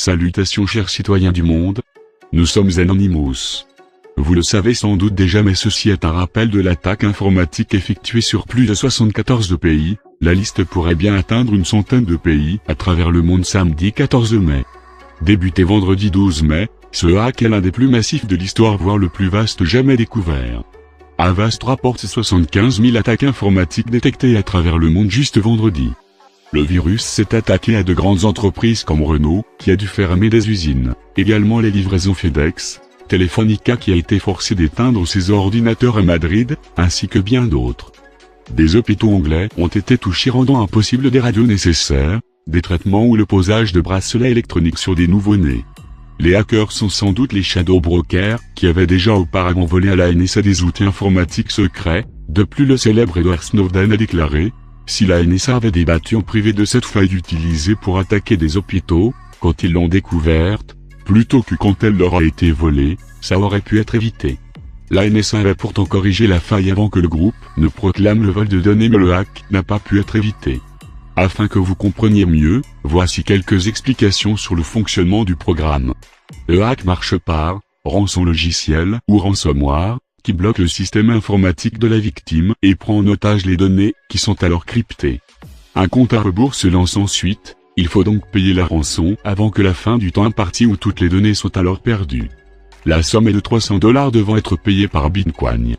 Salutations chers citoyens du monde. Nous sommes Anonymous. Vous le savez sans doute déjà, mais ceci est un rappel de l'attaque informatique effectuée sur plus de 74 pays. La liste pourrait bien atteindre une centaine de pays à travers le monde samedi 14 mai. Débuté vendredi 12 mai, ce hack est l'un des plus massifs de l'histoire, voire le plus vaste jamais découvert. Avast rapporte 75 000 attaques informatiques détectées à travers le monde juste vendredi. Le virus s'est attaqué à de grandes entreprises comme Renault, qui a dû fermer des usines, également les livraisons FedEx, Telefonica qui a été forcé d'éteindre ses ordinateurs à Madrid, ainsi que bien d'autres. Des hôpitaux anglais ont été touchés, rendant impossible des radios nécessaires, des traitements ou le posage de bracelets électroniques sur des nouveau-nés. Les hackers sont sans doute les shadow brokers, qui avaient déjà auparavant volé à la NSA des outils informatiques secrets. De plus, le célèbre Edward Snowden a déclaré: si la NSA avait débattu en privé de cette faille utilisée pour attaquer des hôpitaux, quand ils l'ont découverte, plutôt que quand elle leur a été volée, ça aurait pu être évité. La NSA avait pourtant corrigé la faille avant que le groupe ne proclame le vol de données, mais le hack n'a pas pu être évité. Afin que vous compreniez mieux, voici quelques explications sur le fonctionnement du programme. Le hack marche par rançon logiciel ou ransomware, qui bloque le système informatique de la victime et prend en otage les données, qui sont alors cryptées. Un compte à rebours se lance ensuite, il faut donc payer la rançon avant que la fin du temps imparti où toutes les données sont alors perdues. La somme est de $300 devant être payée par Bitcoin.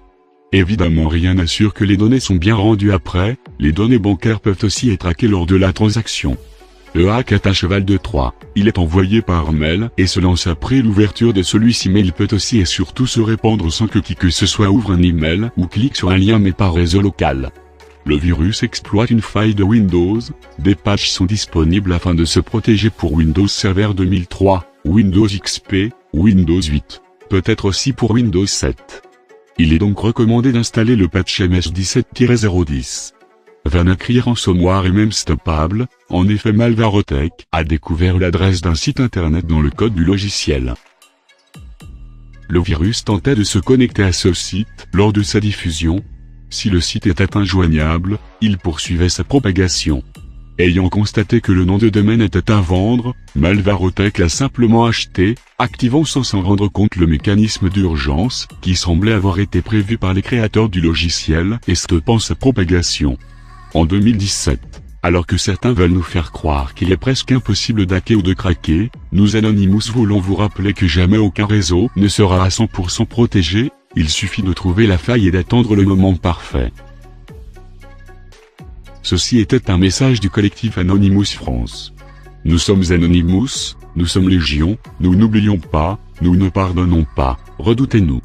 Évidemment, rien n'assure que les données sont bien rendues après, les données bancaires peuvent aussi être hackées lors de la transaction. Le hack est un cheval de Troie, il est envoyé par mail et se lance après l'ouverture de celui-ci, mais il peut aussi et surtout se répandre sans que qui que ce soit ouvre un email ou clique sur un lien, mais par réseau local. Le virus exploite une faille de Windows, des patchs sont disponibles afin de se protéger pour Windows Server 2003, Windows XP, Windows 8, peut-être aussi pour Windows 7. Il est donc recommandé d'installer le patch MS17-010. WannaCry ransomware est même stoppable. En effet, Malwaretech a découvert l'adresse d'un site internet dans le code du logiciel. Le virus tentait de se connecter à ce site lors de sa diffusion. Si le site était injoignable, il poursuivait sa propagation. Ayant constaté que le nom de domaine était à vendre, Malwaretech l'a simplement acheté, activant sans s'en rendre compte le mécanisme d'urgence qui semblait avoir été prévu par les créateurs du logiciel et stoppant sa propagation. En 2017, alors que certains veulent nous faire croire qu'il est presque impossible d'hacker ou de craquer, nous Anonymous voulons vous rappeler que jamais aucun réseau ne sera à 100% protégé, il suffit de trouver la faille et d'attendre le moment parfait. Ceci était un message du collectif Anonymous France. Nous sommes Anonymous, nous sommes Légion, nous n'oublions pas, nous ne pardonnons pas, redoutez-nous.